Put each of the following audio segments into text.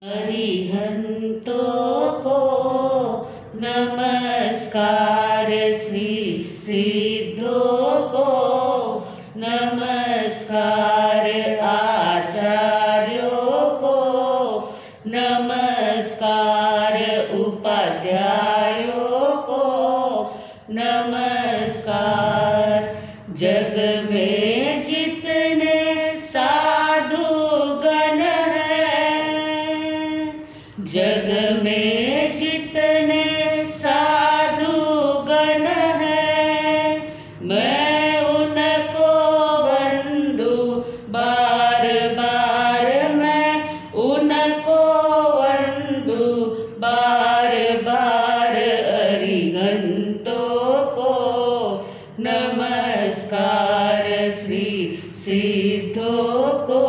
अरिहंतों को नमस्कार, श्री सिद्धों को नमस्कार, आचार्यों को नमस्कार, उपाध्यायों को नमस्कार। जग में जितने साधु गण हैं, जग में जितने साधु गण हैं, मैं उनको वंदू बार बार, मैं उनको वंदू बार बार। अरिहंतों को नमस्कार, श्री सिद्धों को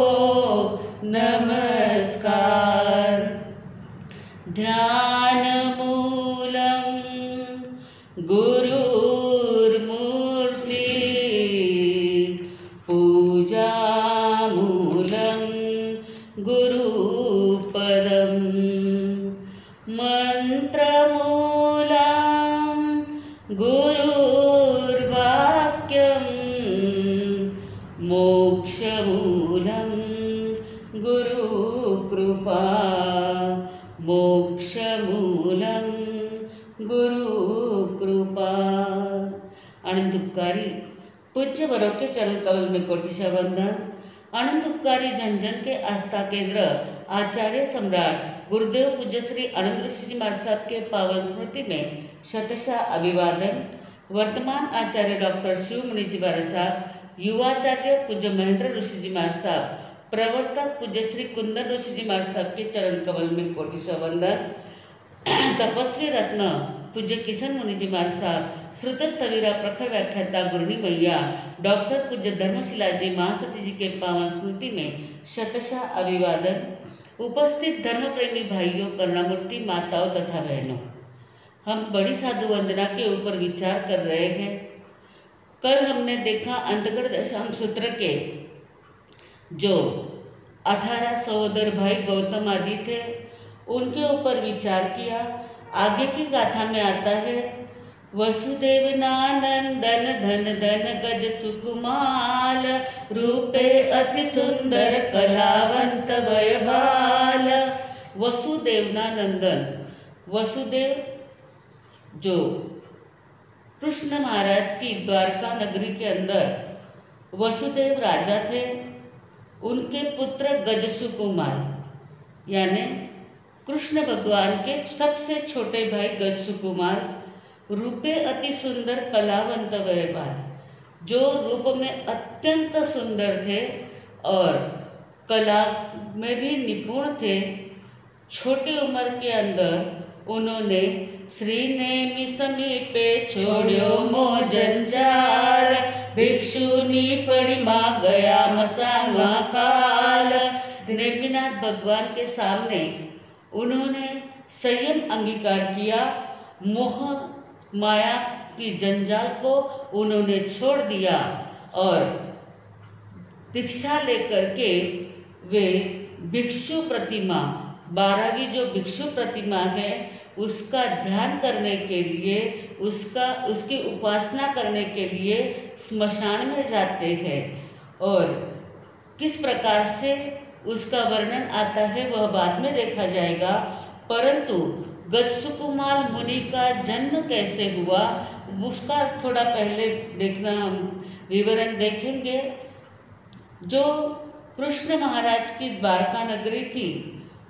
नमस्कार। ध्यान मूलम गुरुर्मूर्ति, पूजा मूलम गुरुपदम, मंत्र मूलम गुरुर्वाक्यम, मोक्ष मूलम गुरुकृपा, मोक्ष मूलम गुरुकृपा। आनंदुपकारी पूज्य वरों के चरण कमल में कोटिशा वंदन। आनंदुपकारी जन जन के आस्था केंद्र आचार्य सम्राट गुरुदेव पूज्य श्री आनंद ऋषि जी महाराज साहब के पावन स्मृति में शतशः अभिवादन। वर्तमान आचार्य डॉक्टर शिव मुनि जी महाराज साहब, युवाचार्य पूज्य महेंद्र ऋषि जी महाराज साहब, प्रवर्तक पूज्य श्री कुंदन ऋषि जी महाराज साहब के चरण कमल में कोटिशा वंदन। तपस्वी रत्न पूज्य किशन मुनि जी महाराज साहब, श्रुत स्थवीरा प्रखर व्याख्याता गुरुनी मैया डॉक्टर पूज्य धर्मशिला जी महासती जी के पावन स्मृति में शतशः अभिवादन। उपस्थित धर्म प्रेमी भाइयों, करुणामूर्ति माताओं तथा बहनों, हम बड़ी साधु वंदना के ऊपर विचार कर रहे थे। कल हमने देखा अंतगढ़ दशांग सूत्र के जो 18 सहोदर भाई गौतम आदि थे, उनके ऊपर विचार किया। आगे की गाथा में आता है, वसुदेव नानंदन धन धन गज सुकुमाल, रूपे अति सुंदर कलावंत वयबाल। वसुदेव नानंदन, वसुदेव जो कृष्ण महाराज की द्वारका नगरी के अंदर वसुदेव राजा थे, उनके पुत्र गजसुकुमार यानी कृष्ण भगवान के सबसे छोटे भाई गजसुकुमार, रूपे अति सुंदर कलावंत वयबाल, जो रूप में अत्यंत सुंदर थे और कला में भी निपुण थे। छोटी उम्र के अंदर उन्होंने श्री नेमि समीपे छोड़ो मो जंजाल, भिक्षुनी पड़ी माँ गया मसान महाकाल। नेमिनाथ भगवान के सामने उन्होंने संयम अंगीकार किया, मोह माया की जंजाल को उन्होंने छोड़ दिया और भिक्षा लेकर के वे भिक्षु प्रतिमा, 12वीं जो भिक्षु प्रतिमा है, उसका ध्यान करने के लिए, उसकी उपासना करने के लिए स्मशान में जाते हैं। और किस प्रकार से उसका वर्णन आता है वह बाद में देखा जाएगा, परंतु गजसुकुमार मुनि का जन्म कैसे हुआ उसका थोड़ा पहले देखना, हम विवरण देखेंगे। जो कृष्ण महाराज की द्वारका नगरी थी,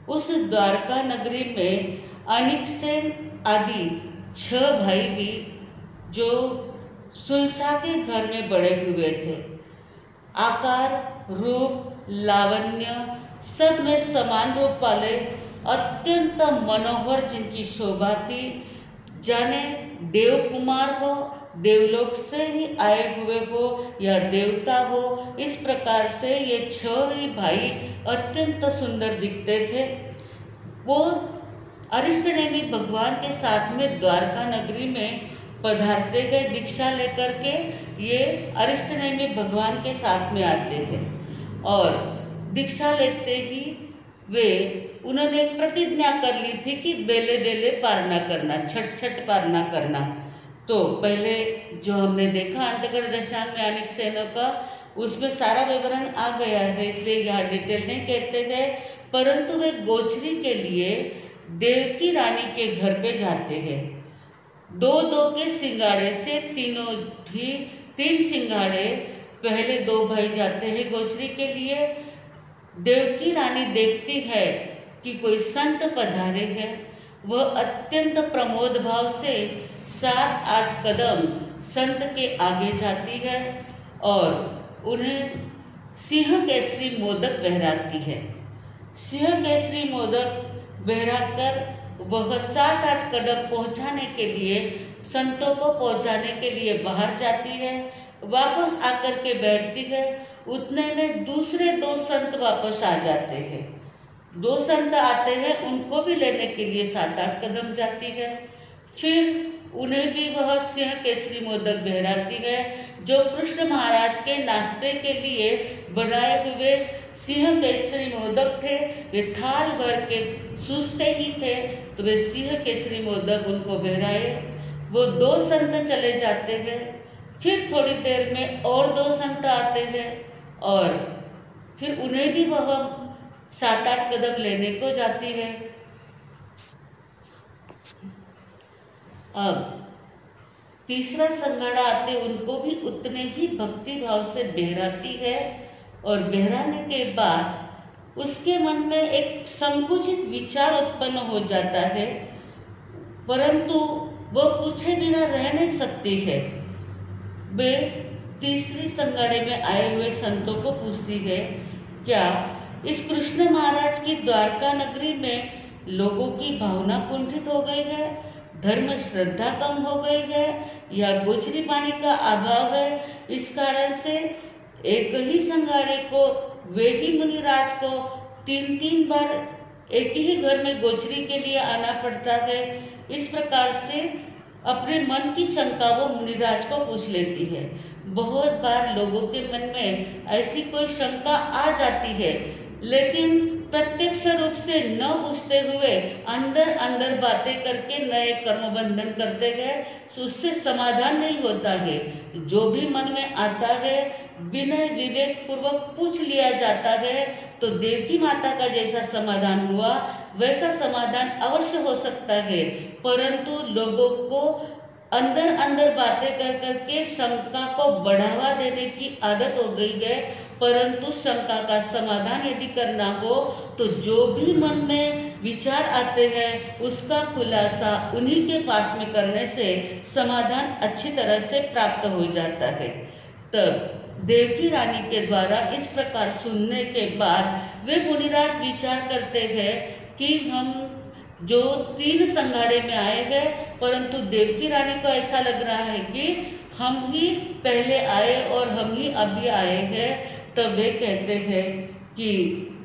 उस द्वारका नगरी में अनिकसेन आदि 6 भाई भी जो सुलसा के घर में बड़े हुए थे, आकार रूप लावण्य सब में समान रूप वाले, अत्यंत मनोहर जिनकी शोभा थी, जाने देव कुमार हो, देवलोक से ही आए हुए हो या देवता हो, इस प्रकार से ये 6 ही भाई अत्यंत सुंदर दिखते थे। वो अरिष्टनेमि भगवान के साथ में द्वारका नगरी में पधारते गए दीक्षा लेकर के। ये अरिष्टनेमि भगवान के साथ में आते थे और दीक्षा लेते ही उन्होंने एक प्रतिज्ञा कर ली थी कि बेले बेले पारना करना, छठ छठ पारना करना। तो पहले जो हमने देखा अंतःकरण दशांग में अनेक सेनों का, उसमें सारा विवरण आ गया है, इसलिए यहाँ डिटेल नहीं कहते हैं। परंतु वे गोचरी के लिए देवकी रानी के घर पे जाते हैं। दो दो के सिंगाड़े से तीन सिंगाड़े, पहले 2 भाई जाते हैं गोचरी के लिए। देवकी रानी देखती है कि कोई संत पधारे हैं। वह अत्यंत प्रमोद भाव से 7-8 कदम संत के आगे जाती है और उन्हें सिंह केसरी मोदक बहराती है। सिंह केसरी मोदक बहराकर वह 7-8 कदम पहुंचाने के लिए, संतों को पहुंचाने के लिए बाहर जाती है। वापस आकर के बैठती है। उतने में दूसरे 2 संत वापस आ जाते हैं। 2 संत आते हैं, उनको भी लेने के लिए 7-8 कदम जाती है। फिर उन्हें भी वह सिंह केसरी मोदक बहराती है, जो कृष्ण महाराज के नाश्ते के लिए बनाए हुए सिंह केसरी मोदक थे। वे थाल भर के सूसते ही थे, तो वे सिंह केसरी मोदक उनको बहराए। वो 2 संत चले जाते हैं। फिर थोड़ी देर में और 2 संत आते हैं और फिर उन्हें भी वह 7-8 कदम लेने को जाती है। अब तीसरा संगाड़ा आते, उनको भी उतने ही भक्ति भाव से बहराती है और बहराने के बाद उसके मन में एक संकुचित विचार उत्पन्न हो जाता है, परंतु वह पूछे बिना रह नहीं सकती है। वे तीसरी संगाड़े में आए हुए संतों को पूछती है, क्या इस कृष्ण महाराज की द्वारका नगरी में लोगों की भावना कुंठित हो गई है, धर्म श्रद्धा कम हो गई है, या गोचरी पानी का अभाव है? इस कारण से एक ही संगाड़े को, वे ही मुनिराज को 3-3 बार एक ही घर में गोचरी के लिए आना पड़ता है। इस प्रकार से अपने मन की शंका वो मुनिराज को पूछ लेती है। बहुत बार लोगों के मन में ऐसी कोई शंका आ जाती है, लेकिन प्रत्यक्ष रूप से न पूछते हुए अंदर अंदर बातें करके नए कर्म बंधन करते हैं, उससे समाधान नहीं होता है। जो भी मन में आता है विनय विवेक पूर्वक पूछ लिया जाता है, तो देवकी माता का जैसा समाधान हुआ वैसा समाधान अवश्य हो सकता है। परंतु लोगों को अंदर अंदर बातें कर करके शंका को बढ़ावा देने की आदत हो गई है। परंतु शंका का समाधान यदि करना हो तो जो भी मन में विचार आते हैं उसका खुलासा उन्हीं के पास में करने से समाधान अच्छी तरह से प्राप्त हो जाता है। तब देवकी रानी के द्वारा इस प्रकार सुनने के बाद वे मुनिराज विचार करते हैं कि हम जो 3 संगाड़े में आए हैं, परंतु देवकी रानी को ऐसा लग रहा है कि हम ही पहले आए और हम ही अभी आए हैं। तब वे कहते हैं कि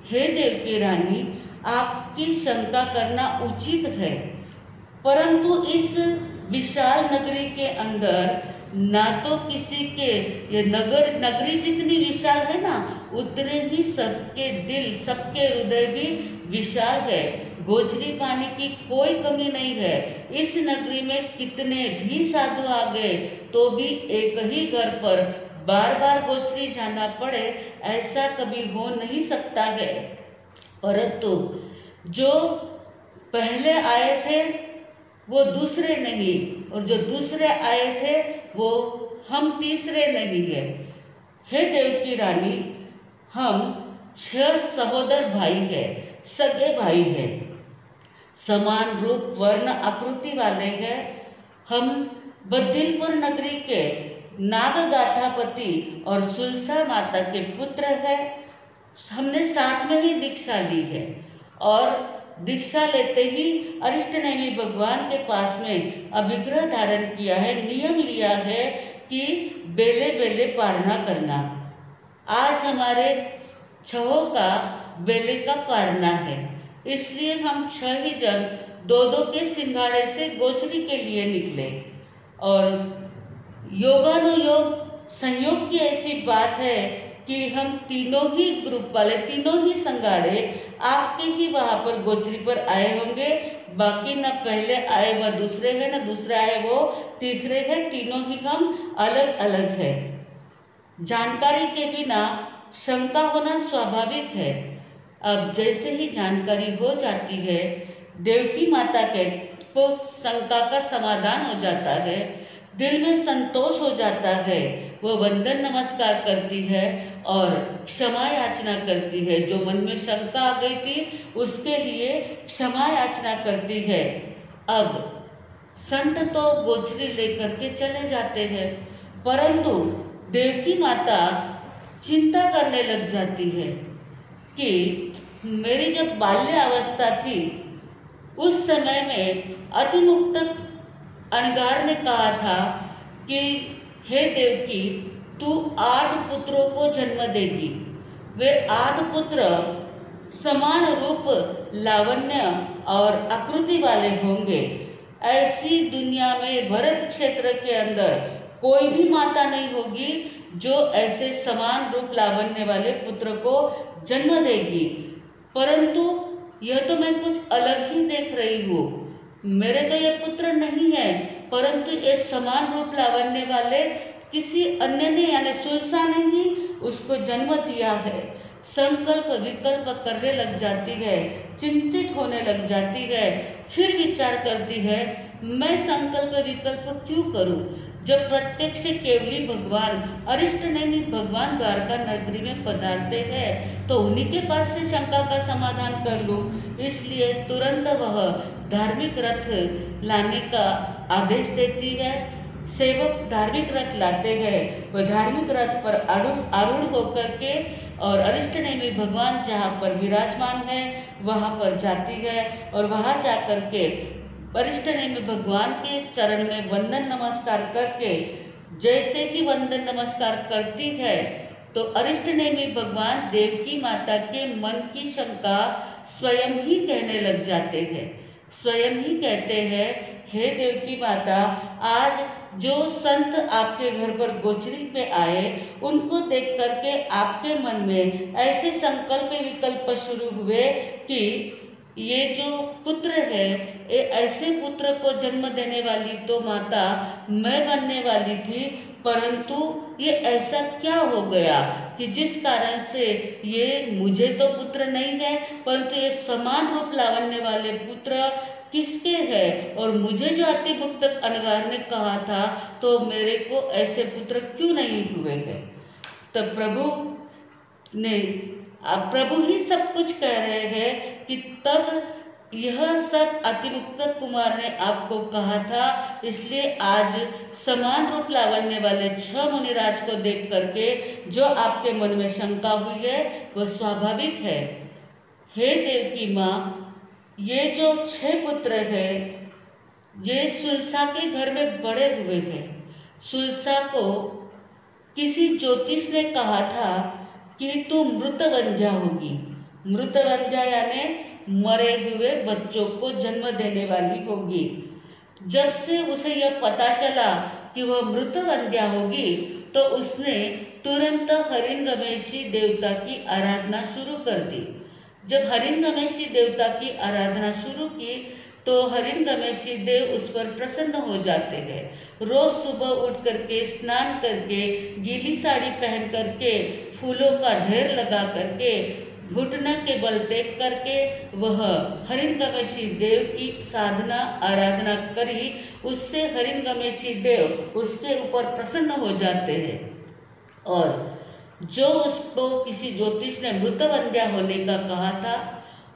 हे देवकी रानी, आपकी शंका करना उचित है, परंतु इस विशाल नगरी के अंदर ना तो किसी के, ये नगरी जितनी विशाल है ना, उतने ही सबके दिल सबके हृदय भी विशाल है। गोचरी पानी की कोई कमी नहीं है। इस नगरी में कितने भी साधु आ गए तो भी एक ही घर पर बार बार गोचरी जाना पड़े, ऐसा कभी हो नहीं सकता है। परंतु जो पहले आए थे वो दूसरे नहीं, और जो दूसरे आए थे वो हम तीसरे नहीं है। हे देवकी रानी, हम 6 सहोदर भाई हैं, सगे भाई हैं, समान रूप वर्ण आकृति वाले हैं। हम बद्दिलपुर नगरी के नागगाथापति और सुलसा माता के पुत्र हैं। हमने साथ में ही दीक्षा ली है और दीक्षा लेते ही अरिष्टनेमी भगवान के पास में अभिग्रह धारण किया है, नियम लिया है कि बेले बेले पारना करना। आज हमारे 6 का बेले का पारना है, इसलिए हम 6 ही जन 2-2 के सिंघाड़े से गोचरी के लिए निकले। और योगानुयोग संयोग की ऐसी बात है कि हम तीनों ही ग्रुप वाले, तीनों ही संगाड़े आपके ही वहाँ पर गोचरी पर आए होंगे। बाकी न पहले आए वह दूसरे है, न दूसरे आए वो तीसरे है, तीनों ही हम अलग अलग है। जानकारी के बिना शंका होना स्वाभाविक है। अब जैसे ही जानकारी हो जाती है, देवकी माता के को शंका का समाधान हो जाता है, दिल में संतोष हो जाता है। वो वंदन नमस्कार करती है और क्षमा याचना करती है। जो मन में शंका आ गई थी उसके लिए क्षमा याचना करती है। अब संत तो गोचरी लेकर के चले जाते हैं, परंतु देवकी माता चिंता करने लग जाती है कि मेरी जब बाल्य अवस्था थी उस समय में अतिमुक्तक अणगार ने कहा था कि हे देवकी, तू 8 पुत्रों को जन्म देगी। वे 8 पुत्र समान रूप, लावण्य और आकृति वाले होंगे। ऐसी दुनिया में भरत क्षेत्र के अंदर कोई भी माता नहीं होगी जो ऐसे समान रूप लावण्य वाले पुत्र को जन्म देगी। परंतु यह तो मैं कुछ अलग ही देख रही हूँ। मेरे तो ये पुत्र नहीं है, परंतु ये समान रूप लावण्य वाले किसी अन्य ने यानी सुलसा ने ही उसको जन्म दिया है। संकल्प विकल्प करने लग जाती है, चिंतित होने लग जाती है। फिर विचार करती है, मैं संकल्प विकल्प क्यों करूं, जब प्रत्यक्ष केवली भगवान अरिष्ट नहीं भगवान द्वारका नगरी में पधारते हैं तो उन्हीं के पास से शंका का समाधान कर लूं। इसलिए तुरंत वह धार्मिक रथ लाने का आदेश देती है। सेवक धार्मिक रथ लाते हैं। वह धार्मिक रथ पर आरूढ़ होकर के और अरिष्ट नेमी भगवान जहाँ पर विराजमान है वहाँ पर जाती है और वहाँ जा कर के अरिष्ट नेमी भगवान के चरण में वंदन नमस्कार करके जैसे ही वंदन नमस्कार करती है तो अरिष्ट नेमी भगवान देवकी माता के मन की शंका स्वयं ही कहने लग जाते हैं। स्वयं ही कहते हैं, हे देवकी माता, आज जो संत आपके घर पर गोचरी पे आए उनको देख करके आपके मन में ऐसे संकल्प विकल्प शुरू हुए कि ये जो पुत्र है, ये ऐसे पुत्र को जन्म देने वाली तो माता मैं बनने वाली थी, परंतु ये ऐसा क्या हो गया कि जिस कारण से ये मुझे तो पुत्र नहीं है, परंतु ये समान रूप लावण्य वाले पुत्र किसके हैं। और मुझे जो अतिमुक्त अणगार ने कहा था तो मेरे को ऐसे पुत्र क्यों नहीं हुए हैं। तब प्रभु ही सब कुछ कह रहे हैं कि तब यह सब अतिमुक्त कुमार ने आपको कहा था, इसलिए आज समान रूप लावण्य वाले 6 मुनिराज को देख करके जो आपके मन में शंका हुई है वह स्वाभाविक है। हे देवकी माँ, ये जो 6 पुत्र हैं ये सुलसा के घर में बड़े हुए थे। सुलसा को किसी ज्योतिष ने कहा था कि तू मृतवंध्या होगी। मृतवंध्या यानी मरे हुए बच्चों को जन्म देने वाली होगी। जब से उसे यह पता चला कि वह मृतवंध्या होगी तो उसने तुरंत हरिणगमेशी देवता की आराधना शुरू कर दी। जब हरिणगमेशी देवता की आराधना शुरू की तो हरिणगमेशी देव उस पर प्रसन्न हो जाते हैं। रोज सुबह उठ करके स्नान करके गीली साड़ी पहन करके फूलों का ढेर लगा करके घुटने के बल टेक करके वह हरिणगमेशी देव की साधना आराधना करी। उससे हरिणगमेशी देव उसके ऊपर प्रसन्न हो जाते हैं और जो उसको किसी ज्योतिष ने मृतवंध्या होने का कहा था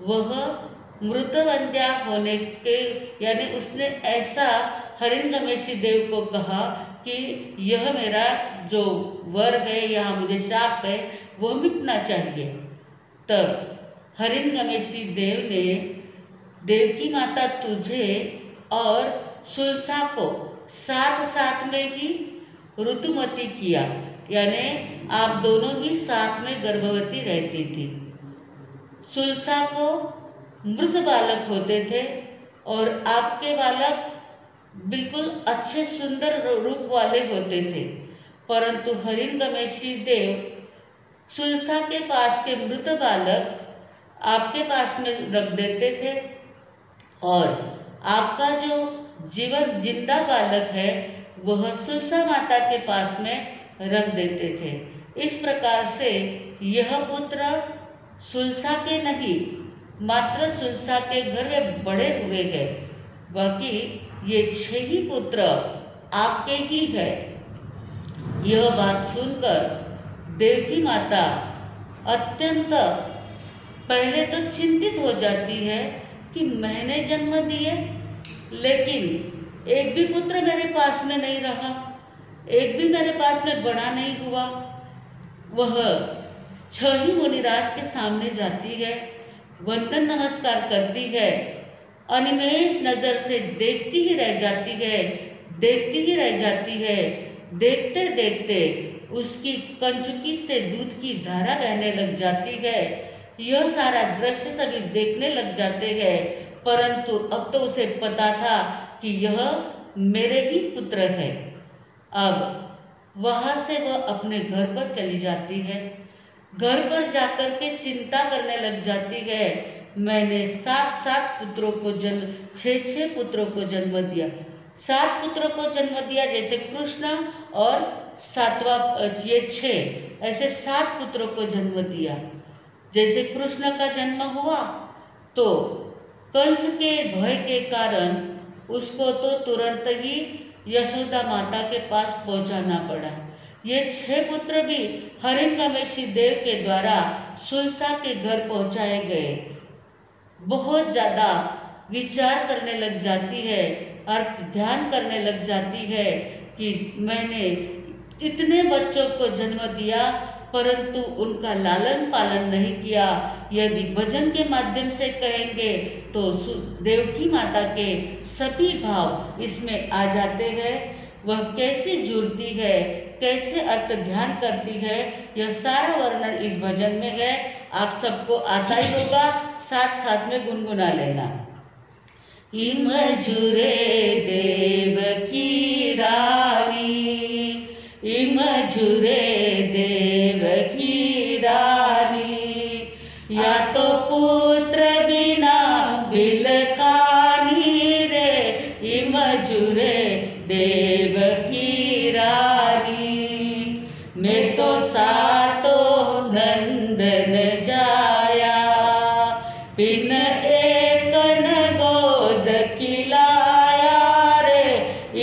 वह मृतवंध्या होने के यानी उसने ऐसा हरिणगमेशी देव को कहा कि यह मेरा जो वर है, यहाँ मुझे शाप है, वह मिटना चाहिए। तब हरिणगमेशी देव ने देवकी माता तुझे और सुलसा को साथ में ही ऋतुमती किया, यानी आप दोनों ही साथ में गर्भवती रहती थी। सुलसा को मृत बालक होते थे और आपके बालक बिल्कुल अच्छे सुंदर रूप वाले होते थे, परंतु हरिणगमेशी देव सुलसा के पास के मृत बालक आपके पास में रख देते थे और आपका जो जीवन जिंदा बालक है वह सुलसा माता के पास में रख देते थे। इस प्रकार से यह पुत्र सुलसा के नहीं मात्र सुलसा के घर में बड़े हुए हैं, बाकी ये 6 ही पुत्र आपके ही है। यह बात सुनकर देवकी माता अत्यंत पहले तो चिंतित हो जाती है कि मैंने जन्म दिए लेकिन एक भी पुत्र मेरे पास में नहीं रहा, एक भी मेरे पास में बड़ा नहीं हुआ। वह 6 ही मुनिराज के सामने जाती है, वंदन नमस्कार करती है, अनिमेष नजर से देखती ही रह जाती है, देखती ही रह जाती है। देखते देखते उसकी कंचुकी से दूध की धारा बहने लग जाती है। यह सारा दृश्य सभी देखने लग जाते हैं, परंतु अब तो उसे पता था कि यह मेरे ही पुत्र है। अब वहाँ से वह अपने घर पर चली जाती है। घर पर जाकर के चिंता करने लग जाती है, मैंने 7 पुत्रों को जन्म 6 पुत्रों को जन्म दिया, 7 पुत्रों को जन्म दिया, जैसे कृष्ण और 7वां ये 6 ऐसे 7 पुत्रों को जन्म दिया। जैसे कृष्ण का जन्म हुआ तो कंस के भय के कारण उसको तो तुरंत ही यशोदा माता के पास पहुंचाना पड़ा। ये 6 पुत्र भी हिरण्यकशिपु देव के द्वारा सुलसा के घर पहुंचाए गए। बहुत ज़्यादा विचार करने लग जाती है, अर्थ ध्यान करने लग जाती है कि मैंने इतने बच्चों को जन्म दिया परंतु उनका लालन पालन नहीं किया। यदि भजन के माध्यम से कहेंगे तो देवकी माता के सभी भाव इसमें आ जाते हैं। वह कैसे जुड़ती है, कैसे अर्थ ध्यान करती है, यह सारा वर्णन इस भजन में है। आप सबको आता ही होगा, साथ साथ में गुनगुना लेना। इम जुरे देवकी रानी, इम जुरे देवकी रानी, या तो पुत्र बिना बिलखानी रे, इम जुरे देवकी रानी। मैं तो सातो नंदन जाया, पिन एकन गोद खिलाया रे,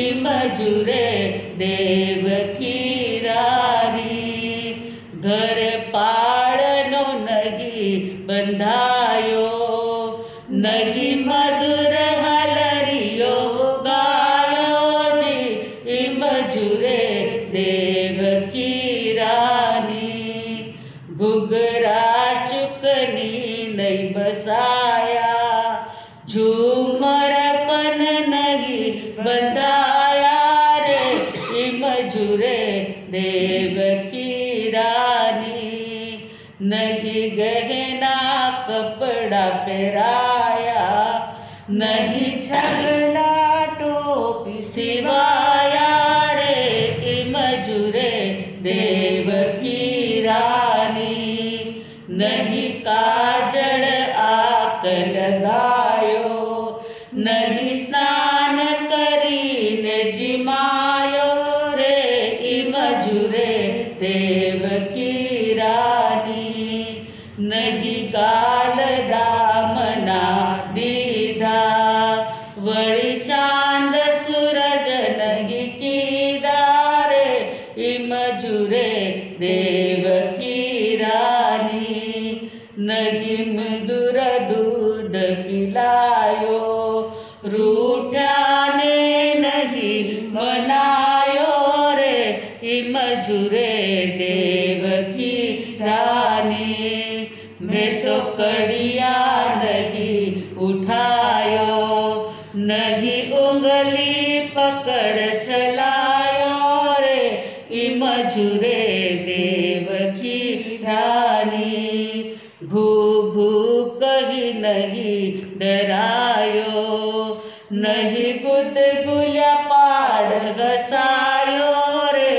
इम जुरे देवकी रानी। घर पाड़नो नहीं बंधायो, नहीं मधुर हलरियो गायो जी, इम जुरे देवकी रानी। घुघरा चुकनी नहीं बसाया, झूमर पन नहीं बंधाया रे, इम जुरे देवकी रानी। नहीं गहना कपड़ा पहराया, नहीं झगड़ा टोपी सिवाया रे, इम जुरे देवकी रानी। नहीं काजल आक लगायो, नहीं स्नान करीने जिमायो रे, इम जुरे देवकी रानी। नहीं गाल दामना दीधा, वड़ी चांद सूरज नहीं कीदा रे, इम जुरे देवकी रानी। नहीं मधुर दूध पिलायो, रूठाने नहीं मनायो रे, इम जुरे देवकी रानी। मैं तो कड़िया नहीं उठायो, नहीं उंगली पकड़ चलायो रे, इम जुरे देवकी रानी। घू घू कही नहीं डरायो, नहीं गुदगुल्या पाड़ घसायो रे,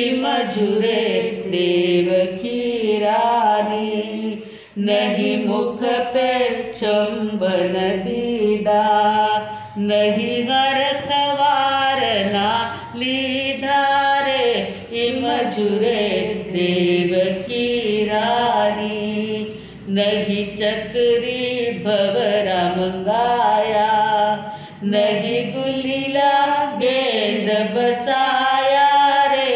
इम जुरे देवकी रानी। गंगा, नहीं हर कवार ना लीधारे, इम झुरे देव की रानी, नहीं चक्री भवरा मंगाया, नहीं गुलीला गेंद बसाया रे,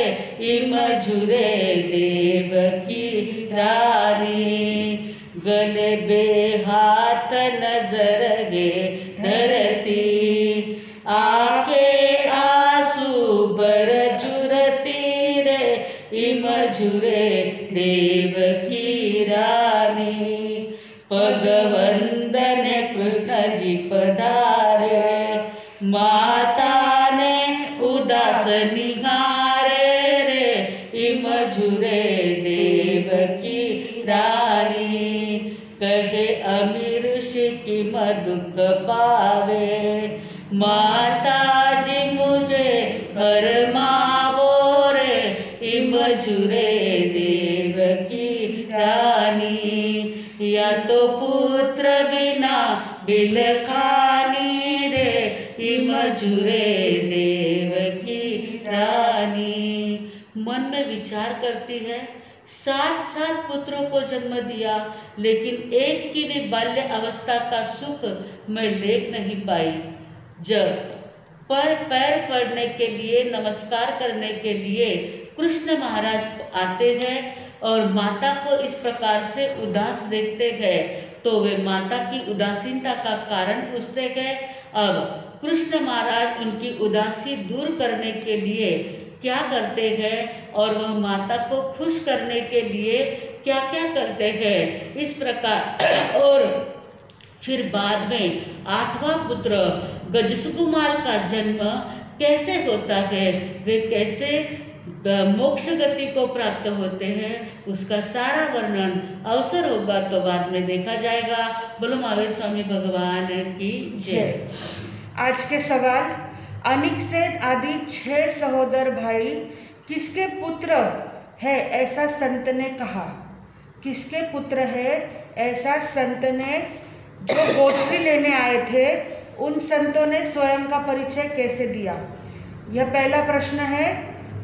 इम झुरे देव की रानी, गले बेहाथ नजर गे धरती, आके आंसू बर झुरती रे, इम झुरे देव की रानी, पगवंदन कृष्ण जी पधारे, माता ने उदास निहारे रे, इम झुरे देव की रानी, कहे अमीर की दुख पावे, माता जी मुझे फरमावो रे, इम झुरे देव की रानी, या तो पुत्र बिना बिलखानी रे, इम झुरे देव की रानी। मन में विचार करती है, 7 पुत्रों को जन्म दिया, लेकिन एक की भी बाल्य अवस्था का सुख मैं देख नहीं पाई। जब पैर पड़ने के लिए, नमस्कार करने के लिए कृष्ण महाराज आते हैं और माता को इस प्रकार से उदास देखते गए, तो वे माता की उदासीनता का कारण पूछते गए। अब कृष्ण महाराज उनकी उदासी दूर करने के लिए क्या करते हैं और वह माता को खुश करने के लिए क्या क्या करते हैं, इस प्रकार। और फिर बाद में 8वां पुत्र गजसुकुमार का जन्म कैसे होता है, वे कैसे मोक्ष गति को प्राप्त होते हैं, उसका सारा वर्णन अवसर होगा तो बाद में देखा जाएगा। बोलो महावीर स्वामी भगवान की जय। आज के सवाल, अनिकेत आदि 6 सहोदर भाई किसके पुत्र है ऐसा संत ने कहा? किसके पुत्र है ऐसा संत ने, जो गोचरी लेने आए थे उन संतों ने स्वयं का परिचय कैसे दिया? यह पहला प्रश्न है।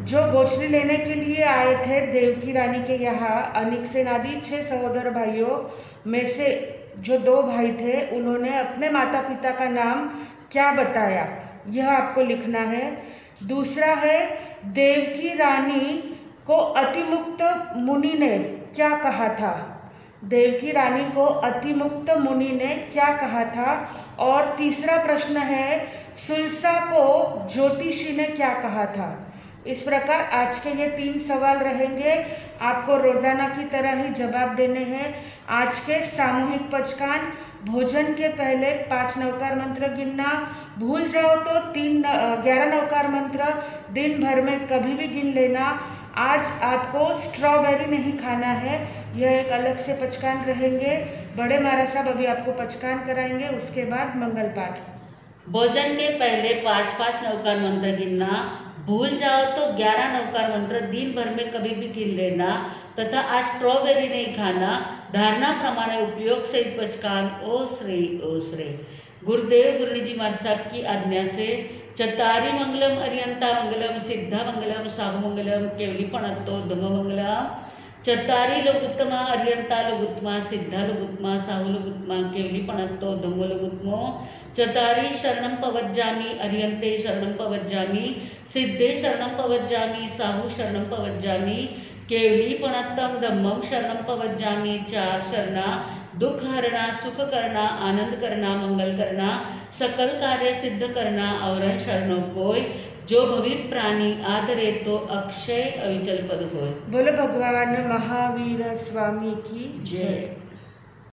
जो गोचरी लेने के लिए आए थे देवकी रानी के यहाँ, अनिकेत आदि 6 सहोदर भाइयों में से जो 2 भाई थे, उन्होंने अपने माता पिता का नाम क्या बताया, यह आपको लिखना है। दूसरा है, देवकी रानी को अतिमुक्त मुनि ने क्या कहा था? देवकी रानी को अतिमुक्त मुनि ने क्या कहा था? और तीसरा प्रश्न है, सुलसा को ज्योतिषी ने क्या कहा था? इस प्रकार आज के ये 3 सवाल रहेंगे, आपको रोजाना की तरह ही जवाब देने हैं। आज के सामूहिक पचकान, भोजन के पहले 5 नवकार मंत्र गिनना, भूल जाओ तो 11 नवकार मंत्र दिन भर में कभी भी गिन लेना। आज आपको स्ट्रॉबेरी नहीं खाना है, यह एक अलग से पचकान रहेंगे। बड़े महाराज साहब अभी आपको पचकान कराएंगे, उसके बाद मंगल पाठ। भोजन के पहले 5-5 नवकार मंत्र गिनना, भूल जाओ तो 11 नवकार मंत्र दिन भर में कभी भी गिन लेना, तथा आज स्ट्रॉबेरी नहीं खाना। धारणा प्रमाणे उपयोग से पचकान ओ श्री गुरुदेव गुरुनी जी महाराज साहब की आज्ञा से चतारी मंगलम, अरियंता मंगलम, सिद्धा मंगलम, साहु मंगलम, केवली पणत्तो धम मंगलम। चतारी लोग उत्तमा, अरियंता लोग उत्तमा, सिद्धा लोग उत्तमा, साहु लोग उत्तमा, केवली पणत्तो धम्मो लोग उत्तमो। चतारी शरणं पवज्जामि, अरियंते शरणं पवज्जामि, सिद्धे शरणं पवज्जामि, साहु शरणं पवज्जामि, केवली पणत्तम धम्मम शरणं पवज्जामि। 4 शरणा, दुख हरना, सुख करना, आनंद करना, मंगल करना, सकल कार्य सिद्ध करना, और शरणों कोई जो भवित प्राणी आदरे तो अक्षय अविचल पद होय। बोलो भगवान महावीर स्वामी की जय।